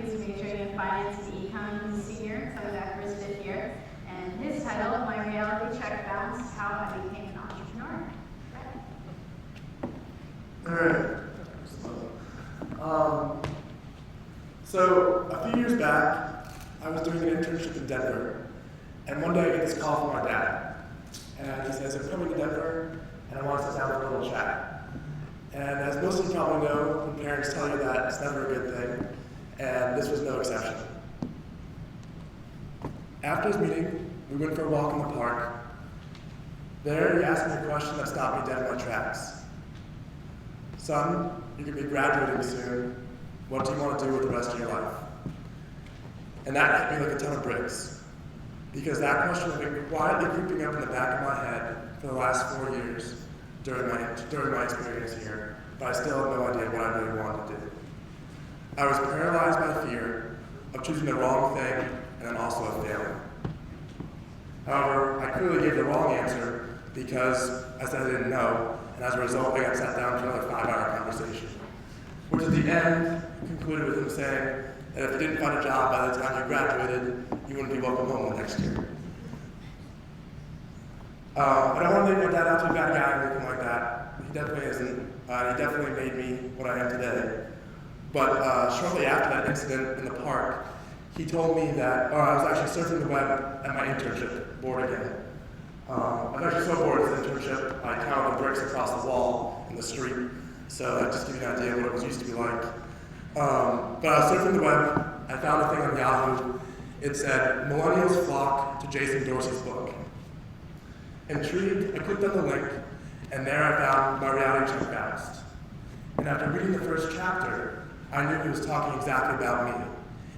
He's majoring in finance and econ. He's a senior, coming back for his 5th year. And his title, My Reality Check Balanced How I Became an Entrepreneur. All right. So a few years back, I was doing an internship in Denver, and one day I get this call from my dad, and he says, I'm coming to Denver, and I want to sit down for a little chat. And as most of you probably know, when parents tell you that, it's never a good thing, and this was no exception. After his meeting, we went for a walk in the park. There, he asked me a question that stopped me dead in my tracks. Son, you're going to be graduating soon. What do you want to do with the rest of your life? And that hit me like a ton of bricks, because that question had been quietly creeping up in the back of my head for the last 4 years during my experience here, but I still have no idea what I really wanted to do. I was paralyzed by fear of choosing the wrong thing and then also of failing. However, I clearly gave the wrong answer because I said I didn't know, and as a result, I got sat down for another 5-hour conversation, which at the end concluded with him saying that if you didn't find a job by the time you graduated, you wouldn't be welcome home the next year. I don't want to make my dad out to be a bad guy or anything like that. He definitely isn't. He definitely made me what I am today. But shortly after that incident in the park, he told me that I was actually surfing the web at my internship, bored again. I was actually so bored at this internship, I counted the bricks across the wall in the street. So that just gives you an idea of what it was used to be like. But I was surfing the web, I found a thing on Yahoo. It said, Millennials flock to Jason Dorsey's book. Intrigued, I clicked on the link, and there I found My Reality Check Balanced. And after reading the first chapter, I knew he was talking exactly about me.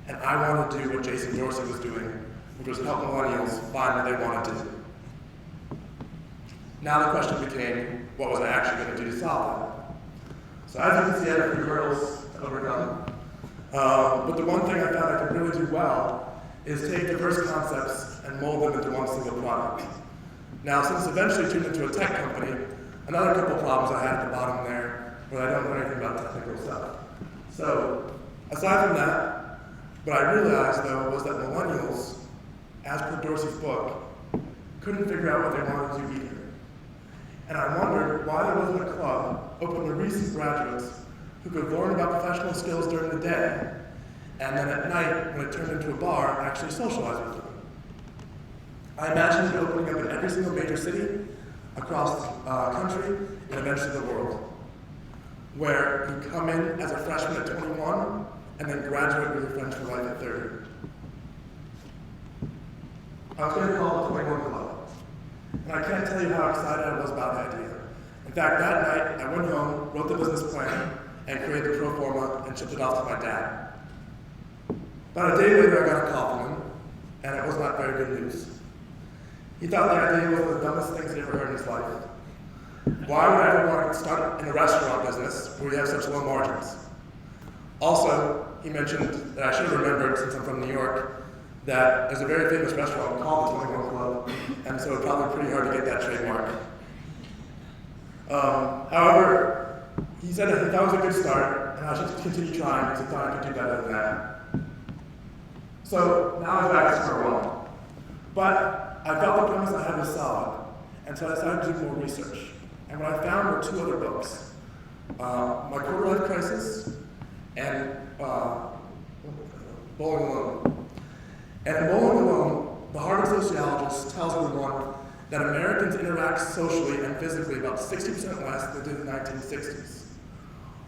And I wanted to do what Jason Dorsey was doing, which was help millennials find what they wanted to do. Now the question became, what was I actually going to do to solve that? So as you can see, I have a few hurdles to overcome. But the one thing I found I could really do well is take diverse concepts and mold them into one single product. Now, since eventually turned into a tech company, another couple problems I had at the bottom there, where I don't know anything about technical stuff. So, aside from that, what I realized though was that millennials, as per Dorsey's book, couldn't figure out what they wanted to do either. And I wondered why there wasn't a club open to recent graduates who could learn about professional skills during the day, and then at night, when it turned into a bar, actually socialize with them. I imagined it opening up in every single major city across the country and eventually the world, where you come in as a freshman at 21 and then graduate with your friends for life at 30. I was going to call it the 21 Club, and I can't tell you how excited I was about the idea. In fact, that night, I went home, wrote the business plan, and created the pro forma and shipped it off to my dad. About a day later, I got a call from him, and it was not very good news. He thought the idea was one of the dumbest things he ever heard in his life. Why would I ever want to start in a restaurant business where you have such low margins? Also, he mentioned that I should have remembered, since I'm from New York, that there's a very famous restaurant called the 21 Club, and so it's probably pretty hard to get that trademark. However, he said that that was a good start, and I should continue trying because he thought I could do better than that. So now I'm back to square one. But I felt the premise I had was solid, and so I decided to do more research. And what I found were 2 other books, My Quarter-Life Crisis and Bowling Alone. And in Bowling Alone, the Harvard sociologist tells everyone that Americans interact socially and physically about 60% less than they did in the 1960s.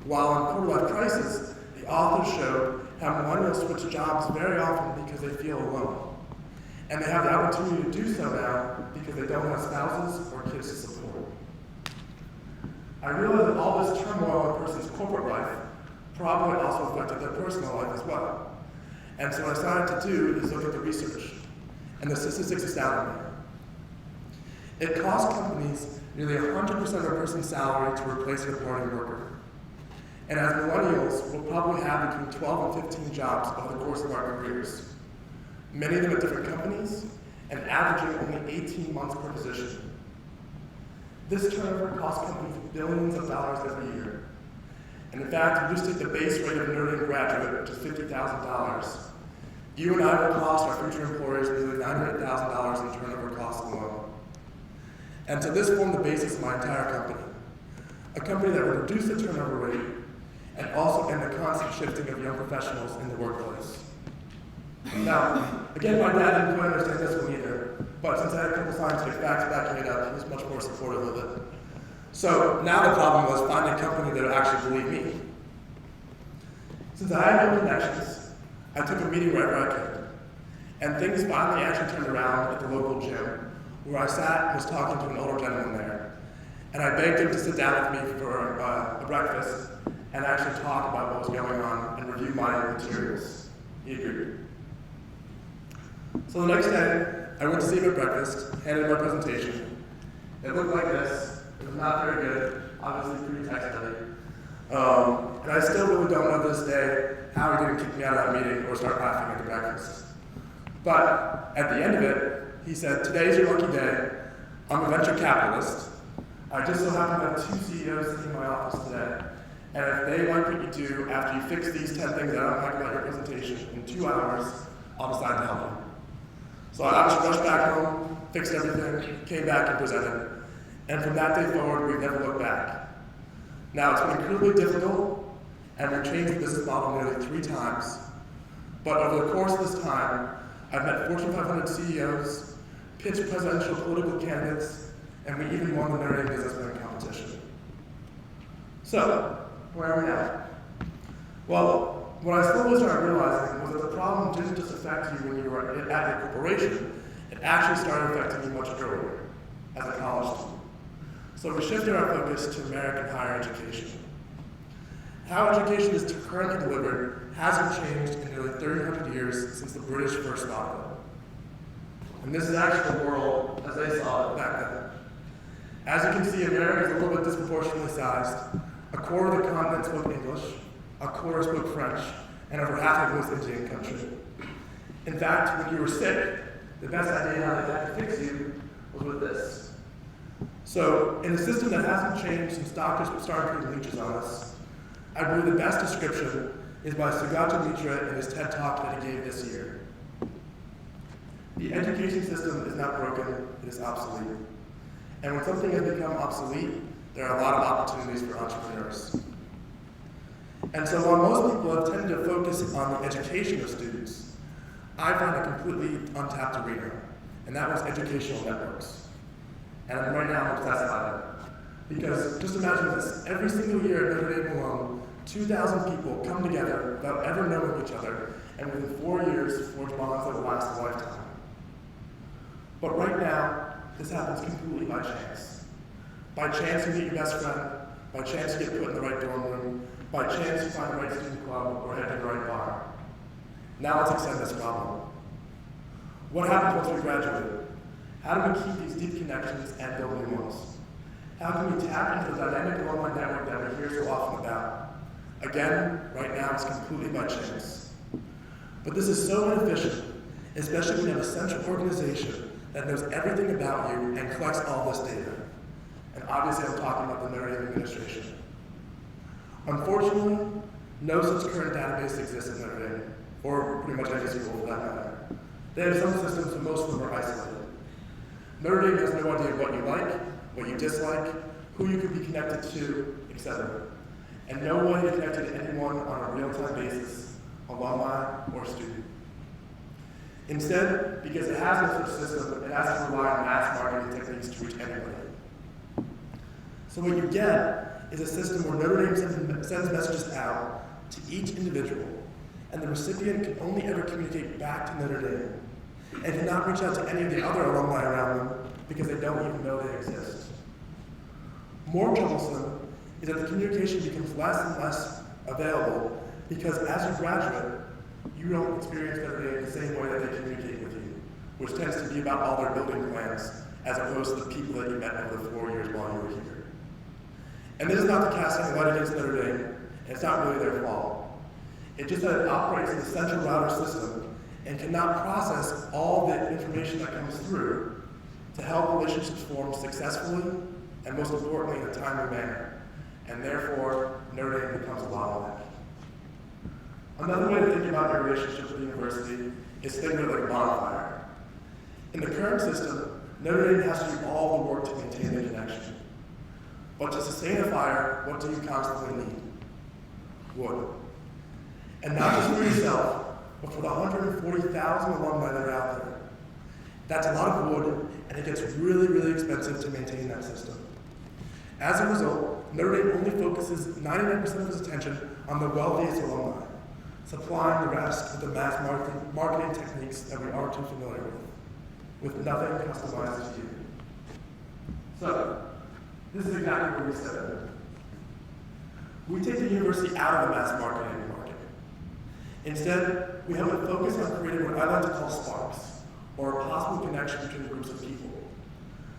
While in Quarter-Life Crisis, the authors showed how millennials switch jobs very often because they feel alone. And they have the opportunity to do so now because they don't have spouses or kids to support. I realized that all this turmoil in a person's corporate life probably also affected their personal life as well. And so what I decided to do is look at the research, and the statistics astounded me. It costs companies nearly 100% of a person's salary to replace a departing worker. And as millennials, we'll probably have between 12 and 15 jobs over the course of our careers. Many of them at different companies, and averaging only 18 months per position. This turnover costs companies billions of dollars every year. And in fact, if you just take the base rate of an Notre Dame graduate, which is $50,000, you and I will cost our future employers nearly $900,000 in turnover costs alone. And so this formed the basis of my entire company. A company that would reduce the turnover rate and also end the constant shifting of young professionals in the workplace. Now, again, my dad didn't quite understand this one either, but since I had a couple scientific facts backing it up, he was much more supportive of it. So now the problem was finding a company that would actually believe me. Since I had no connections, I took a meeting wherever I could. And things finally actually turned around at the local gym, where I sat and was talking to an older gentleman there. And I begged him to sit down with me for a breakfast and actually talk about what was going on and review my materials. He agreed. So the next day, I went to see him at breakfast, handed him my presentation. It looked like this. It was not very good, obviously pretty tech-heavy. And I still really don't know to this day how he didn't kick me out of that meeting or start laughing at the breakfast. But at the end of it, he said, "Today's your lucky day. I'm a venture capitalist. I just so happen to have 2 CEOs sitting in my office today. And if they like what you do after you fix these 10 things that I don't like about your presentation in 2 hours, I'll decide to help you." So I just rushed back home, fixed everything, came back and presented. And from that day forward, we've never looked back. Now, it's been incredibly difficult, and we've changed the business model nearly 3 times. But over the course of this time, I've met Fortune 500 CEOs, pitched presidential political candidates, and we even won the Notre Dame business plan competition. So, where are we now? Well, what I slowly started realizing was that the problem didn't just affect you when you were at your corporation, it actually started affecting you much earlier, as a college student. So we shifted our focus to American higher education. How education is currently delivered hasn't changed in nearly 300 years since the British first thought of it. And this is actually the world as they saw it back then. As you can see, America is a little bit disproportionately sized. A quarter of the continent spoke English, a quarter spoke French, and over half of it was Indian country. In fact, when you were sick, the best idea how they had to fix you was with this. So, in a system that hasn't changed since doctors started putting leeches on us, I believe the best description is by Sugata Mitra in his TED Talk that he gave this year. The education system is not broken, it is obsolete. And when something has become obsolete, there are a lot of opportunities for entrepreneurs. And so while most people have tended to focus on the education of students, I found a completely untapped arena, and that was educational networks. And right now I'm obsessed by it. Because just imagine this, every single year at Notre Dame alone, 2,000 people come together without ever knowing each other, and within 4 years forge bonds that will last a lifetime. But right now, this happens completely by chance. By chance you meet your best friend, by chance you get put in the right dorm room, by chance you find the right student club or head to the right bar. Now let's extend this problem. What happens once we graduate? How do we keep these deep connections and build new ones? How can we tap into the dynamic alumni network that we hear so often about? Again, right now it's completely by chance. But this is so inefficient, especially when you have a central organization that knows everything about you and collects all this data. And obviously I'm talking about the Notre Dame administration. Unfortunately, no such current database exists at Notre Dame, or pretty much any school for that matter. They have some systems, but most of them are isolated. Notre Dame has no idea what you like, what you dislike, who you could be connected to, etc. And no way to connect to anyone on a real-time basis, alumni or student. Instead, because it has no such system, it has to rely on mass marketing techniques to reach anybody. So what you get is a system where Notre Dame sends messages out to each individual, and the recipient can only ever communicate back to Notre Dame, and cannot reach out to any of the other alumni around them because they don't even know they exist. More troublesome is that the communication becomes less and less available because as you graduate, you don't experience Notre Dame the same way that they communicate with you, which tends to be about all their building plans as opposed to the people that you met over the 4 years while you were here. And this is not to cast any light against Notre Dame, and it's not really their fault. It's just that it operates in the central router system and cannot process all the information that comes through to help relationships form successfully and most importantly in a timely manner. and therefore Notre Dame becomes a bottleneck. Another way to think about your relationship with the university is think of it like a bonfire. In the current system, Notre Dame has to do all the work to maintain the connection. But to sustain a fire, what do you constantly need? Wood. And not just for yourself, but for the 140,000 alumni that are out there. That's a lot of wood, and it gets really, really expensive to maintain that system. As a result, Notre Dame only focuses 99% of its attention on the wealthiest alumni, supplying the rest with the mass marketing techniques that we are too familiar with nothing customized to you. So, this is exactly where we step in. We take the university out of the mass marketing market. Instead, we help it focus on creating what I like to call sparks, or a possible connection between groups of people,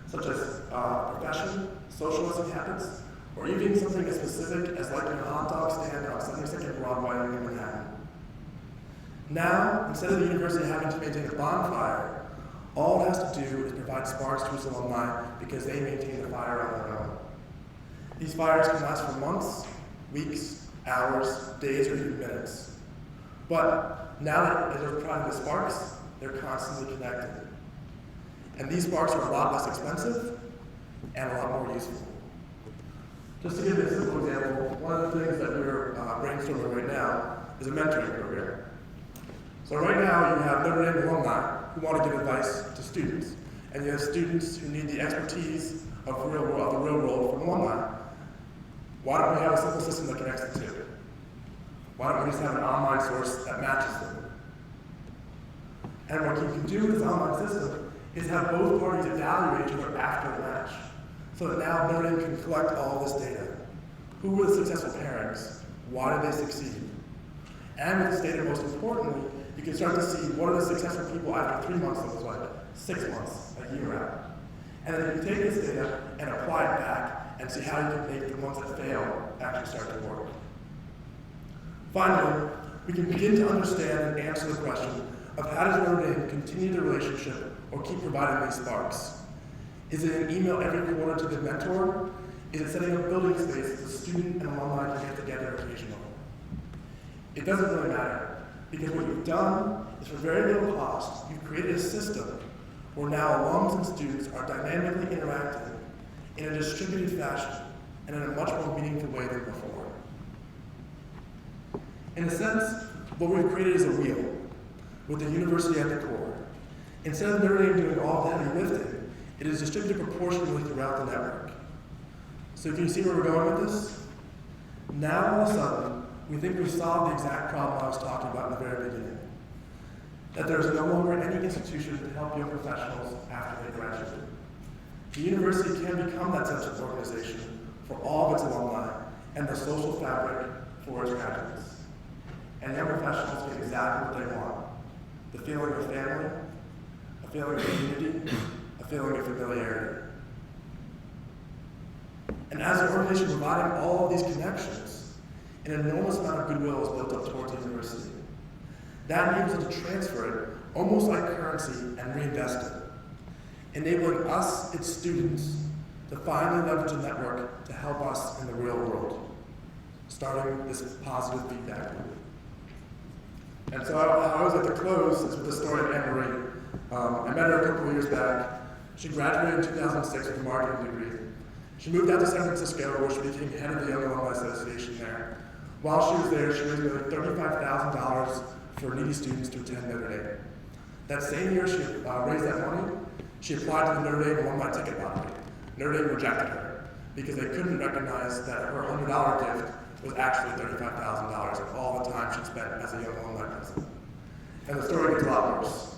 such as profession, socializing habits, or even something as specific as liking a hot dog stand on 72nd Broadway in Manhattan. Now, instead of the university having to maintain a bonfire, all it has to do is provide sparks to its alumni because they maintain the fire on their own. These fires can last for months, weeks, hours, days, or even minutes. But now that they're providing the sparks, they're constantly connected. And these sparks are a lot less expensive and a lot more useful. Just to give you a simple example, one of the things that we're brainstorming right now is a mentoring program. So right now you have Notre Dame alumni who want to give advice to students, and you have students who need the expertise of the real world from alumni. Why don't we have a simple system that connects the two? Why don't we just have an online source that matches them? And what you can do with this online system is have both parties evaluate each other after the match, so that now Notre Dame can collect all this data. Who were the successful pairings? Why did they succeed? And with this data, most importantly, you can start to see what are the successful people after 3 months looks like, 6 months, a year out. And then you can take this data and apply it back and see how you can make the ones that fail actually start to work. Finally, we can begin to understand and answer the question of how does Notre Dame continue the relationship or keep providing these sparks? Is it an email every quarter to the mentor? Is it setting up building space so student and alumni can get together occasionally? It doesn't really matter, because what you've done is for very little cost, you've created a system where now alums and students are dynamically interacting in a distributed fashion and in a much more meaningful way than before. In a sense, what we've created is a wheel with the university at the core. Instead of Notre Dame doing all the heavy lifting, it is distributed proportionally throughout the network. So can you see where we're going with this? Now all of a sudden, we think we've solved the exact problem I was talking about in the very beginning. That there is no longer any institution to help young professionals after they graduate. The university can become that sense of organization for all of its alumni and the social fabric for its graduates. And young professionals get exactly what they want. The feeling of family, a feeling of community, a feeling of familiarity. And as an organization providing all of these connections, an enormous amount of goodwill is built up towards the university. That enables it to transfer it almost like currency and reinvest it, enabling us, its students, to finally leverage a network to help us in the real world, starting this positive feedback loop. And so I always like to close with the story of Anne-Marie. I met her a couple of years back. She graduated in 2006 with a marketing degree. She moved out to San Francisco, where she became head of the Young Alumni Association there. While she was there, she raised nearly $35,000 for needy students to attend Notre Dame. That same year she raised that money, she applied to the Notre Dame alumni ticket lottery. Notre Dame rejected her because they couldn't recognize that her $100 gift was actually $35,000 of all the time she'd spent as a young alumni president. And the story gets a lot worse.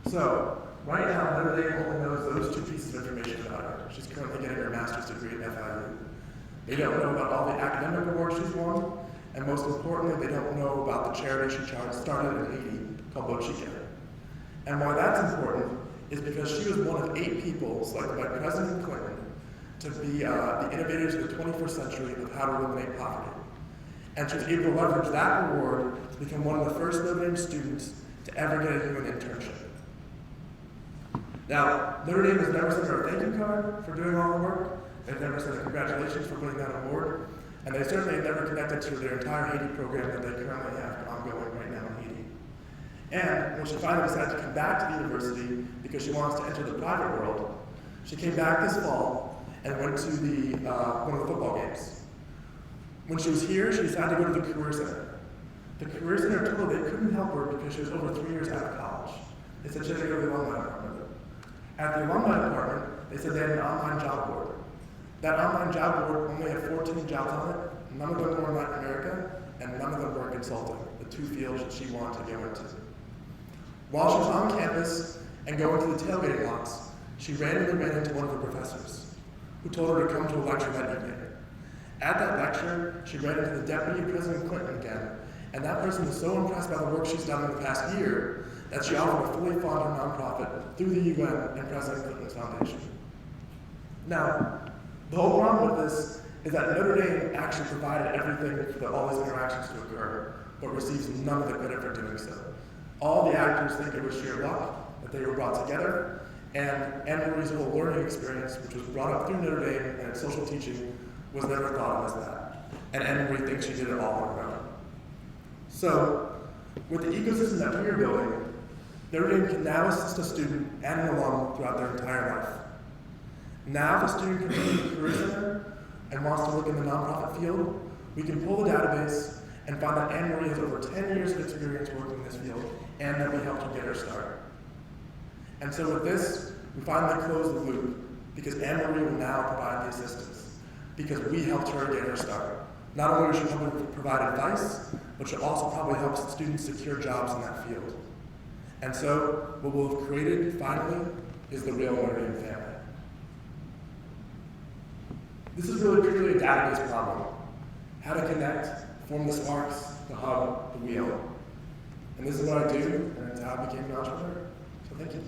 So, right now, Notre Dame only knows those two pieces of information about her. She's currently getting her master's degree at FIU. They don't know about all the academic awards she's won, and most importantly, they don't know about the charity she started in Haiti called Bochica. And why that's important is because she was one of 8 people selected by President Clinton to be the innovators of the 21st century of how to eliminate poverty. And she was able to leverage that award to become one of the first Notre Dame students to ever get a UN internship. Now, Notre Dame has never sent her a thank you card for doing all the work, They've never said congratulations for winning that award, and they certainly have never connected to their entire Haiti program that they currently have ongoing right now in Haiti. And when she finally decided to come back to the university because she wants to enter the private world, she came back this fall and went to one of the football games. When she was here, she decided to go to the Career Center. The Career Center told her they couldn't help her because she was over 3 years out of college. They said she had to go to the alumni department. At the alumni department, they said they had an online job board. That online job board only had 14 jobs on it. None of them were in Latin America, and none of them were in consulting, the two fields that she wanted to go into. While she was on campus and going to the tailgating lots, she randomly ran into one of her professors, who told her to come to a lecture that evening. At that lecture, she ran into the Deputy President Clinton again, and that person was so impressed by the work she's done in the past year that she offered to fully fund her nonprofit through the UN and President Clinton's foundation. Now, the whole problem with this is that Notre Dame actually provided everything for all these interactions to occur, but receives none of the credit for doing so. All the actors think it was sheer luck that they were brought together, and Anne-Marie's whole learning experience, which was brought up through Notre Dame and its social teaching, was never thought of as that. And Anne-Marie thinks she did it all on her own. So, with the ecosystem that we are building, Notre Dame can now assist a student and an alum throughout their entire life. Now, if a student comes to the Career Center and wants to work in the nonprofit field, we can pull the database and find that Anne-Marie has over 10 years of experience working in this field, and that we helped her get her started. And so with this, we finally close the loop, because Anne-Marie will now provide the assistance, because we helped her get her started. Not only will she probably provide advice, but she'll also probably help students secure jobs in that field. And so, what we'll have created, finally, is the real Notre Dame family. This is really purely a database problem. How to connect, form the sparks, the hub, the wheel. And this is what I do, and it's how I became an entrepreneur. So thank you.